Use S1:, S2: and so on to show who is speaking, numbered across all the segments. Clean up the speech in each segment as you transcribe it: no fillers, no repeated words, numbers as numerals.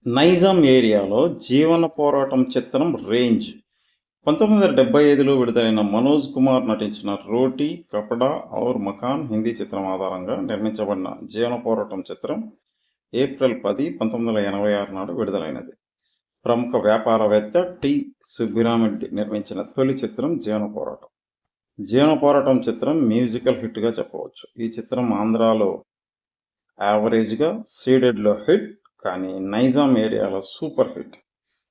S1: నైజాం ఏరియాలో జీవన పోరాటం చిత్రం రేంజ్ 1975లో విడుదలైన మనోజ్ కుమార్ నటించిన రోటీ కపడా ఔర్ మకాన్ హిందీ చిత్రం ఆధారంగా నిర్మించబడిన జీవన పోరాటం చిత్రం ఏప్రిల్ 10, 1986 నాడు విడుదలైనది. ప్రముఖ వ్యాపారవేత్త టి. సుబ్బిరామిరెడ్డి నిర్మించిన తొలి చిత్రం జీవన పోరాటం. జీవన పోరాటం చిత్రం మ్యూజికల్ హిట్గా చెప్పవచ్చు. ఈ చిత్రం ఆంధ్రాలో యావరేజ్గా, సీడెడ్లో హిట్, కానీ నైజాం ఏరియాలో సూపర్ హిట్.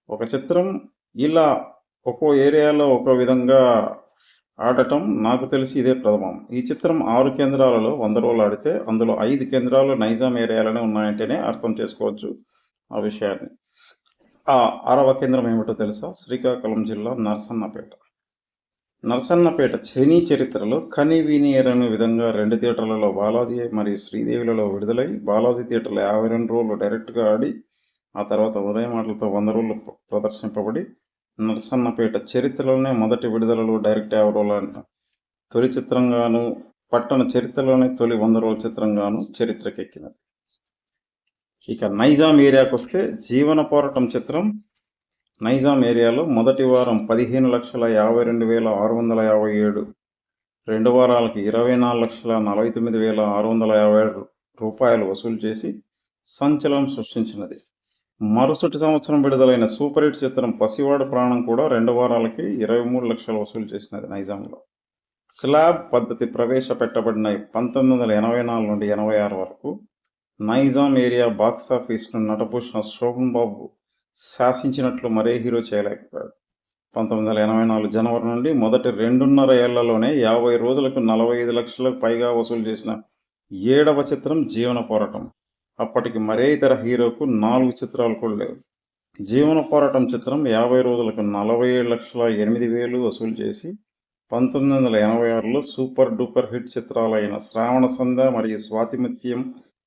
S1: ఒక చిత్రం ఇలా ఒక్కో ఏరియాలో ఒక విధంగా ఆడటం నాకు తెలిసి ఇదే ప్రథమం. ఈ చిత్రం 6 కేంద్రాలలో 100 రోజులు ఆడితే అందులో 5 కేంద్రాలు నైజాం ఏరియాలోనే ఉన్నాయంటేనే అర్థం చేసుకోవచ్చు ఆ విషయాన్ని. ఆ 6వ కేంద్రం ఏమిటో తెలుసా? శ్రీకాకుళం జిల్లా నరసన్నపేట. నరసన్నపేట సినీ చరిత్రలో కని విని ఎరగని విధంగా 2 థియేటర్లలో బాలాజీ మరియు శ్రీదేవిలలో విడుదలై బాలాజీ థియేటర్లో 52 రోజులు డైరెక్ట్గా ఆడి ఆ తర్వాత ఉదయం ఆటలతో 100 రోజులు ప్రదర్శింపబడి నరసన్నపేట చరిత్రలోనే మొదటి విడుదలలో డైరెక్ట్ 50 రోజుల తొలి చిత్రంగాను, పట్టణ చరిత్రలోనే తొలి 100 రోజుల చిత్రంగాను చరిత్రకెక్కినది. ఇక నైజాం ఏరియాకు వస్తే జీవన పోరాటం చిత్రం నైజాం ఏరియాలో మొదటి వారం 15,52,657, 2 వారాలకి 24,49,657 రూపాయలు వసూలు చేసి సంచలనం సృష్టించినది. మరుసటి సంవత్సరం విడుదలైన సూపర్ హిట్ చిత్రం పసివాడు ప్రాణం కూడా 2 వారాలకి 23 లక్షలు వసూలు చేసినది నైజాంలో. స్లాబ్ పద్ధతి ప్రవేశపెట్టబడిన 1984 నుండి 86 వరకు నైజాం ఏరియా బాక్సాఫీస్ను నటభూషణ శోభన్ బాబు శాసించినట్లు మరే హీరో చేయలేకపోయాడు. 1984 జనవరి నుండి మొదటి 2.5 ఏళ్లలోనే 50 రోజులకు 45 లక్షలకు పైగా వసూలు చేసిన 7వ చిత్రం జీవన పోరాటం. అప్పటికి మరే ఇతర హీరోకు 4 చిత్రాలు కూడా లేవు. జీవన పోరాటం చిత్రం 50 రోజులకు 47,08,000 వసూలు చేసి 1986లో సూపర్ డూపర్ హిట్ చిత్రాలైన శ్రావణ సంధ్య మరియు స్వాతిముత్యం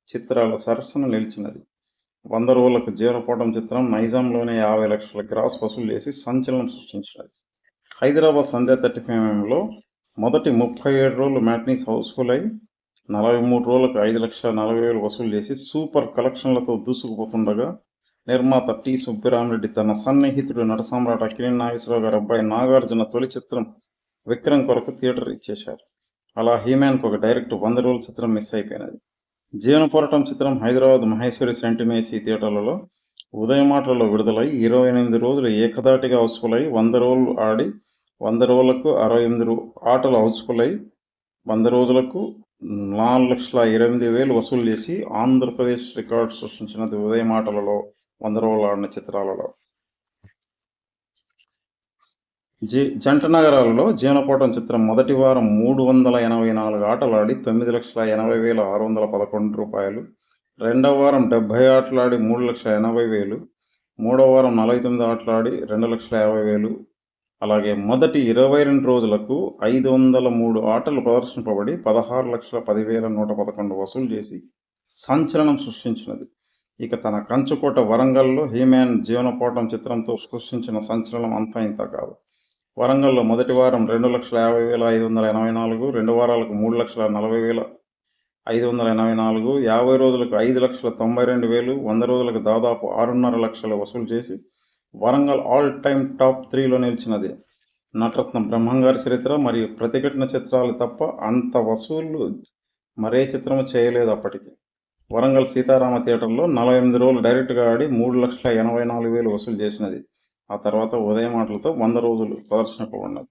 S1: చిత్రాల సరసన నిలిచినది. 100 రోజులకు జీవన పోరాటం చిత్రం నైజాంలోనే 50 లక్షల గ్రాస్ వసూలు చేసి సంచలనం సృష్టించినది. హైదరాబాద్ సంధ్య 35లో మొదటి 37 రోజులు మ్యాట్నీస్ హౌస్ఫుల్ అయి 43 రోజులకు 5,40,000 వసూలు చేసి సూపర్ కలెక్షన్లతో దూసుకుపోతుండగా నిర్మాత టి. సుబ్బిరామిరెడ్డి తన సన్నిహితుడు నట సామ్రాట్ అక్కినేని నాగేశ్వరరావు గారి అబ్బాయి నాగార్జున తొలి చిత్రం విక్రమ్ కొరకు థియేటర్ ఇచ్చేశారు. అలా హీమ్యాన్కు ఒక డైరెక్ట్ 100 రోజుల చిత్రం మిస్ అయిపోయినది. జీవన పోరాటం చిత్రం హైదరాబాద్ మహేశ్వరి సెంటిమేసీ థియేటర్లలో ఉదయం ఆటలలో విడుదలై 28 రోజులు ఏకధాటిగా హౌస్ఫుల్ అయి 100 రోజులు ఆడి 100 రోజులకు 68 ఆటలు హౌస్ఫుల్ అయి 100 రోజులకు 4,28,000 వసూలు చేసి ఆంధ్రప్రదేశ్ రికార్డు సృష్టించినది ఉదయం ఆటలలో 100 రోజులు ఆడిన చిత్రాలలో. జంట నగరాలలో జీవన పోరాటం చిత్రం మొదటి వారం 384 ఆటలాడి 9,80,611 రూపాయలు, 2వ వారం 70 ఆటలాడి 3,80,000, 3వ వారం 49 ఆటలాడి 2,50,000, అలాగే మొదటి 22 రోజులకు 503 ఆటలు ప్రదర్శింపబడి 16,10,111 వసూలు చేసి సంచలనం సృష్టించినది. ఇక తన కంచుకోట వరంగల్లో హీమ్యాన్ జీవన పోరాటం చిత్రంతో సృష్టించిన సంచలనం అంతా ఇంత కాదు. వరంగల్లో మొదటి వారం 2,50,584, 2 వారాలకు 3,40,584, 50 రోజులకు 5,92,000, 100 రోజులకు దాదాపు 6.5 లక్షలు వసూలు చేసి Warangal all time top 3లో నిలిచినది. Nataratna బ్రహ్మంగారి చరిత్ర మరియు ప్రతిఘటన చిత్రాలు తప్ప అంత వసూళ్లు మరే చిత్రము చేయలేదు అప్పటికి. వరంగల్ సీతారామ థియేటర్లో 48 రోజులు డైరెక్ట్గా ఆడి 3,84,000 వసూలు చేసినది. ఆ తర్వాత ఉదయం ఆటలతో 100 రోజులు ప్రదర్శింపబడినది.